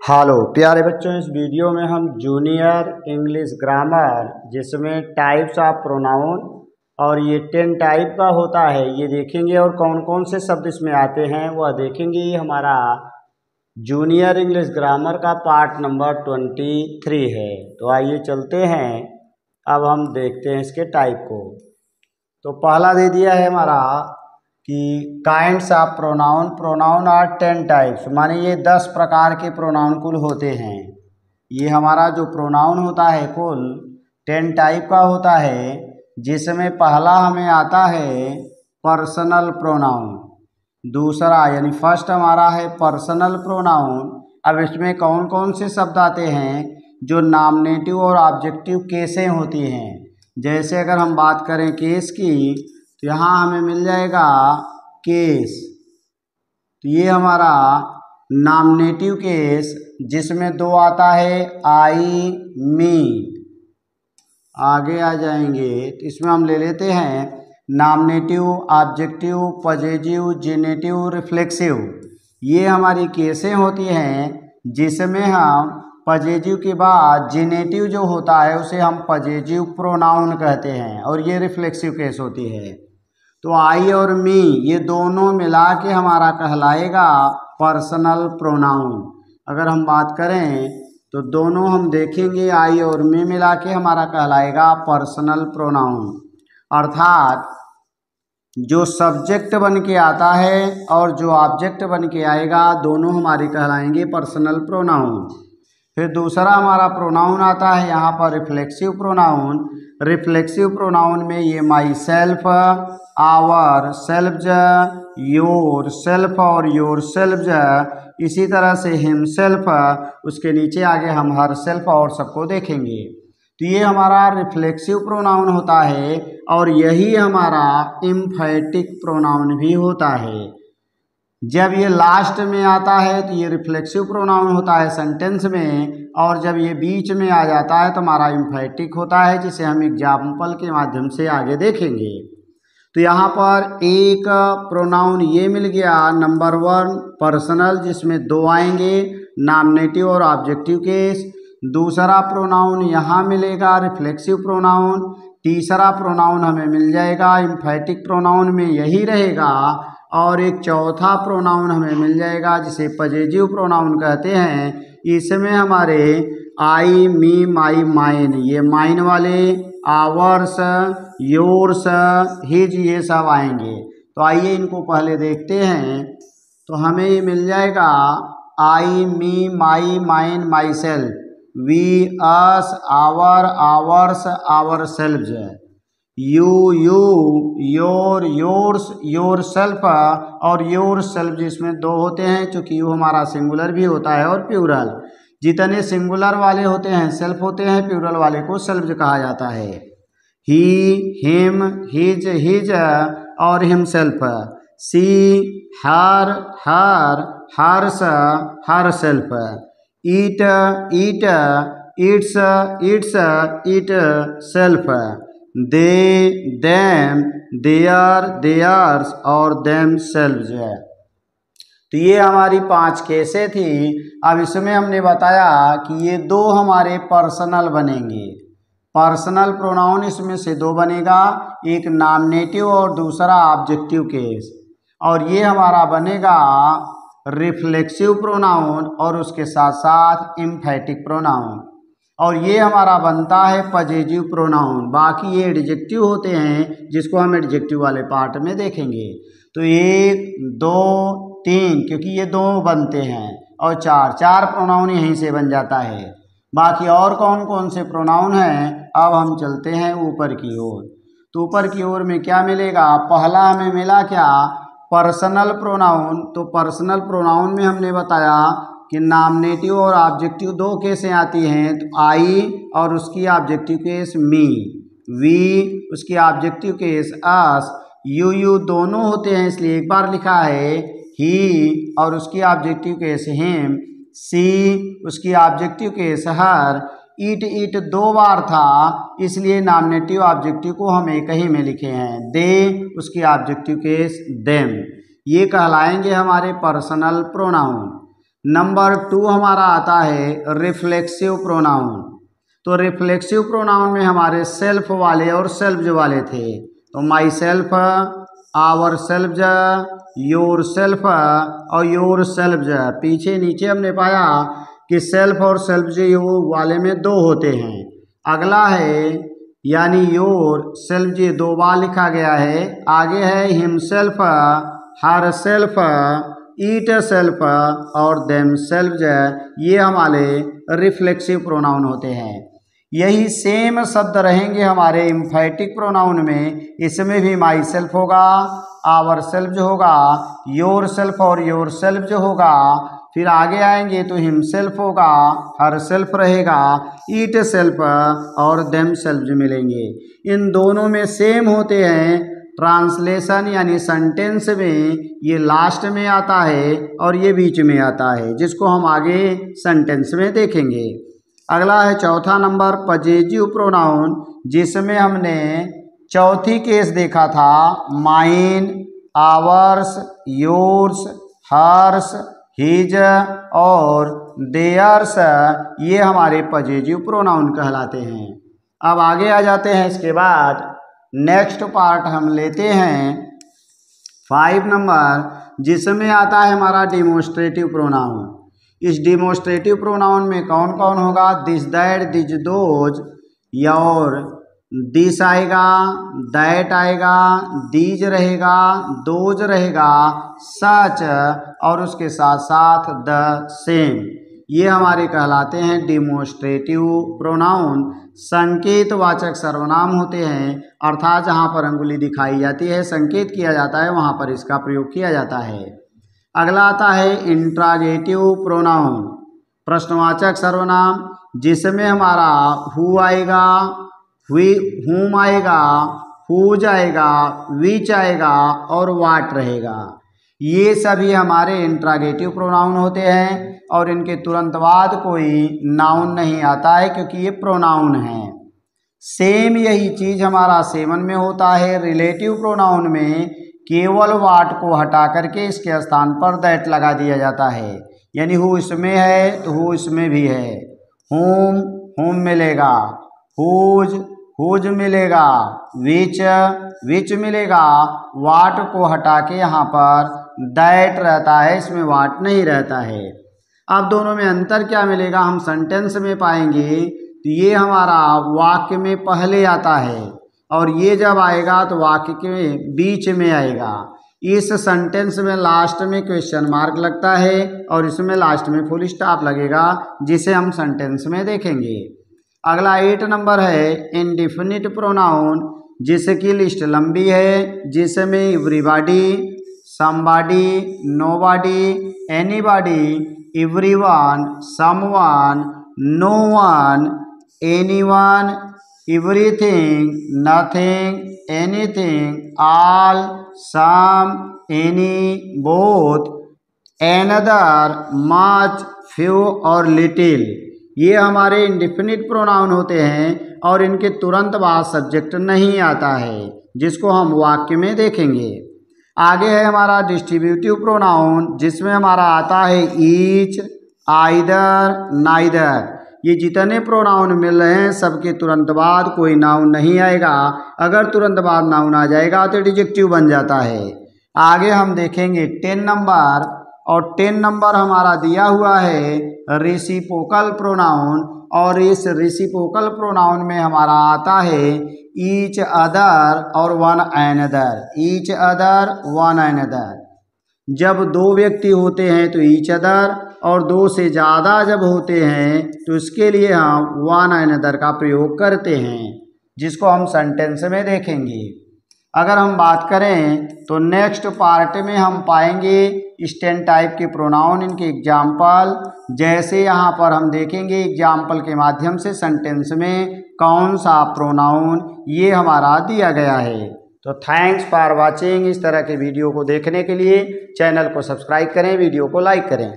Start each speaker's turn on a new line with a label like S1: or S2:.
S1: Hello प्यारे बच्चों, इस वीडियो में हम जूनियर इंग्लिश ग्रामर जिसमें टाइप्स ऑफ प्रोनाउन और ये 10 टाइप का होता है ये देखेंगे और कौन कौन से शब्द इसमें आते हैं वह देखेंगे। ये हमारा जूनियर इंग्लिश ग्रामर का पार्ट नंबर 23 है। तो आइए चलते हैं, अब हम देखते हैं इसके टाइप को। तो पहला दे दिया है हमारा कि kinds of pronoun. Pronoun are 10 types, माने ये 10 प्रकार के प्रोनाउन कुल होते हैं। ये हमारा जो प्रोनाउन होता है कुल 10 टाइप का होता है, जिसमें पहला हमें आता है पर्सनल प्रोनाउन। दूसरा यानी फर्स्ट हमारा है पर्सनल प्रोनाउन। अब इसमें कौन कौन से शब्द आते हैं जो नॉमिनेटिव और ऑब्जेक्टिव केसें होती हैं। जैसे अगर हम बात करें केस की, तो यहाँ हमें मिल जाएगा केस। तो ये हमारा नॉमिनेटिव केस जिसमें दो आता है आई मी। आगे आ जाएंगे तो इसमें हम ले लेते हैं nominative, objective, positive, generative, reflexive. ये हमारी केसें होती हैं जिसमें हम पॉजिटिव के बाद जेनेटिव जो होता है उसे हम पॉजिटिव प्रोनाउन कहते हैं, और ये रिफ्लेक्सिव केस होती है। तो आई और मी ये दोनों मिला के हमारा कहलाएगा पर्सनल प्रोनाउन। अगर हम बात करें तो दोनों हम देखेंगे आई और मी मिला के हमारा कहलाएगा पर्सनल प्रोनाउन। अर्थात जो सब्जेक्ट बन के आता है और जो ऑब्जेक्ट बन के आएगा दोनों हमारे कहलाएंगे पर्सनल प्रोनाउन। फिर दूसरा हमारा प्रोनाउन आता है यहाँ पर रिफ्लेक्सिव प्रोनाउन। रिफ्लेक्सिव प्रोनाउन में ये myself, ourself, yourself और योर सेल्फ, इसी तरह से हिम सेल्फ, उसके नीचे आगे हम हर सेल्फ और सबको देखेंगे। तो ये हमारा रिफ्लेक्सिव प्रोनाउन होता है, और यही हमारा एम्फैटिक प्रोनाउन भी होता है। जब ये लास्ट में आता है तो ये रिफ्लेक्सिव प्रोनाउन होता है सेंटेंस में, और जब ये बीच में आ जाता है तो हमारा एम्फैटिक होता है, जिसे हम एग्जाम्पल के माध्यम से आगे देखेंगे। तो यहाँ पर एक प्रोनाउन ये मिल गया नंबर 1 पर्सनल, जिसमें दो आएंगे नॉमिनेटिव और ऑब्जेक्टिव केस। दूसरा प्रोनाउन यहाँ मिलेगा रिफ्लेक्सिव प्रोनाउन। तीसरा प्रोनाउन हमें मिल जाएगा एम्फैटिक प्रोनाउन में यही रहेगा, और एक चौथा प्रोनाउन हमें मिल जाएगा जिसे पॉजिटिव प्रोनाउन कहते हैं। इसमें हमारे आई, मी, माई, माइन, ये माइन वाले, आवर्स, योर्स, हिज, ये सब आएंगे। तो आइए इनको पहले देखते हैं। तो हमें ये मिल जाएगा I, me, my, mine, myself, we, us, our, ours, ourself, you, your, yours, yourself और योर सेल्फ, जिसमें दो होते हैं, चूँकि यू हमारा सिंगुलर भी होता है और प्लूरल। जितने सिंगुलर वाले होते हैं सेल्फ होते हैं, प्लूरल वाले को सेल्फ कहा जाता है। ही, हिम, हिज, हिज और himself, she, her, hers, herself, it, it, its, its, itself, they, them, their, theirs और देम सेल्व्स है। तो ये हमारी 5 केसें थी। अब इसमें हमने बताया कि ये दो हमारे पर्सनल बनेंगे। पर्सनल प्रोनाउन इसमें से दो बनेगा, एक नॉमिनेटिव और दूसरा ऑब्जेक्टिव केस, और ये हमारा बनेगा रिफ्लेक्सिव प्रोनाउन और उसके साथ साथ एम्फैटिक प्रोनाउन, और ये हमारा बनता है पॉजिटिव प्रोनाउन। बाकी ये एडजेक्टिव होते हैं जिसको हम एडजेक्टिव वाले पार्ट में देखेंगे। तो 1, 2, 3, क्योंकि ये दो बनते हैं, और 4 प्रोनाउन यहीं से बन जाता है। बाकी और कौन कौन से प्रोनाउन हैं, अब हम चलते हैं ऊपर की ओर। तो ऊपर की ओर में क्या मिलेगा, पहला हमें मिला क्या, पर्सनल प्रोनाउन। तो पर्सनल प्रोनाउन में हमने बताया कि नॉमिनेटिव और ऑब्जेक्टिव दो केसें आती हैं। तो आई और उसकी ऑब्जेक्टिव केस मी, वी उसकी ऑब्जेक्टिव केस अस, यू दोनों होते हैं इसलिए एक बार लिखा है ही और उसकी ऑब्जेक्टिव केस हिम, सी उसकी ऑब्जेक्टिव केस हर, ईट 2 बार था इसलिए नॉमिनेटिव ऑब्जेक्टिव को हम एक ही में लिखे हैं। दे उसकी ऑब्जेक्टिव केस देम। ये कहलाएंगे हमारे पर्सनल प्रोनाउन। नंबर 2 हमारा आता है रिफ्लेक्सिव प्रोनाउन। तो रिफ्लेक्सिव प्रोनाउन में हमारे सेल्फ वाले और सेल्फ वाले थे। तो myself, ourself, yourself और योर सेल्फ। पीछे नीचे हमने पाया कि सेल्फ और सेल्फ वो वाले में 2 होते हैं। अगला है यानी योर सेल्फ जी 2 बार लिखा गया है। आगे है हिमसेल्फ, हर सेल्फ, ईट सेल्फ और देम सेल्फ। ये हमारे रिफ्लेक्सिव प्रोनाउन होते हैं। यही सेम शब्द रहेंगे हमारे एम्फैटिक प्रोनाउन में। इसमें भी माई सेल्फ होगा, आवर सेल्फ जो होगा, योर सेल्फ और योर सेल्फ जो होगा। फिर आगे आएंगे तो हिमसेल्फ होगा, हर सेल्फ रहेगा, ईट सेल्फ और देम सेल्फ मिलेंगे। इन दोनों में सेम होते हैं। ट्रांसलेशन यानी सेंटेंस में ये लास्ट में आता है और ये बीच में आता है, जिसको हम आगे सेंटेंस में देखेंगे। अगला है चौथा नंबर पजेसिव प्रोनाउन, जिसमें हमने चौथी केस देखा था mine, ours, yours, hers, his और देयर्स। ये हमारे पजेसिव प्रोनाउन कहलाते हैं। अब आगे आ जाते हैं। इसके बाद नेक्स्ट पार्ट हम लेते हैं 5 नंबर, जिसमें आता है हमारा डिमोस्ट्रेटिव प्रोनाउन। इस डिमोस्ट्रेटिव प्रोनाउन में कौन कौन होगा? This, that, these, those, your, this आएगा, दैट आएगा, दीज रहेगा, दोज रहेगा, सच और उसके साथ साथ द सेम। ये हमारे कहलाते हैं डिमोस्ट्रेटिव प्रोनाउन। संकेतवाचक सर्वनाम होते हैं, अर्थात जहाँ पर अंगुली दिखाई जाती है, संकेत किया जाता है, वहाँ पर इसका प्रयोग किया जाता है। अगला आता है इंट्रागेटिव प्रोनाउन, प्रश्नवाचक सर्वनाम, जिसमें हमारा हु आएगा, हुम आएगा, हुज आएगा, विच आएगा और वाट रहेगा। ये सभी हमारे इंट्रागेटिव प्रोनाउन होते हैं और इनके तुरंत बाद कोई नाउन नहीं आता है, क्योंकि ये प्रोनाउन है। सेम यही चीज़ हमारा 7 में होता है। रिलेटिव प्रोनाउन में केवल वाट को हटा करके इसके स्थान पर दैट लगा दिया जाता है। यानी हु इसमें है तो हु इसमें भी है। हुम, हुम मिलेगा, हुज, हुज मिलेगा, विच, विच मिलेगा। वाट को हटा के यहाँ पर दैट रहता है, इसमें वाट नहीं रहता है। अब दोनों में अंतर क्या मिलेगा हम सेंटेंस में पाएंगे। तो ये हमारा वाक्य में पहले आता है और ये जब आएगा तो वाक्य के बीच में आएगा। इस सेंटेंस में लास्ट में क्वेश्चन मार्क लगता है और इसमें लास्ट में फुल स्टॉप लगेगा, जिसे हम सेंटेंस में देखेंगे। अगला 8 नंबर है इंडिफिनिट प्रोनाउन, जिसकी लिस्ट लंबी है, जिसमें everybody, somebody, nobody, anybody, everyone, someone, no one, anyone, everything, nothing, anything, all, some, any, both, another, much, few और लिटिल। ये हमारे इंडिफिनिट प्रोनाउन होते हैं और इनके तुरंत बाद सब्जेक्ट नहीं आता है, जिसको हम वाक्य में देखेंगे। आगे है हमारा डिस्ट्रीब्यूटिव प्रोनाउन, जिसमें हमारा आता है ईच, आइदर, नाइदर। ये जितने प्रोनाउन मिल रहे हैं सबके तुरंत बाद कोई नाउन नहीं आएगा। अगर तुरंत बाद नाउन आ जाएगा तो एडजेक्टिव बन जाता है। आगे हम देखेंगे 10 नंबर, और 10 नंबर हमारा दिया हुआ है रेसिप्रोकल प्रोनाउन, और इस रेसिप्रोकल प्रोनाउन में हमारा आता है ईच अदर और one another. Each other, one another. जब 2 व्यक्ति होते हैं तो ईच अदर, और 2 से ज़्यादा जब होते हैं तो इसके लिए हम वन अनदर का प्रयोग करते हैं, जिसको हम सेंटेंस में देखेंगे। अगर हम बात करें तो नेक्स्ट पार्ट में हम पाएंगे स्टेन टाइप के प्रोनाउन, इनके एग्जाम्पल। जैसे यहाँ पर हम देखेंगे एग्जाम्पल के माध्यम से सेंटेंस में कौन सा प्रोनाउन ये हमारा दिया गया है। तो थैंक्स फॉर वाचिंग। इस तरह के वीडियो को देखने के लिए चैनल को सब्सक्राइब करें, वीडियो को लाइक करें।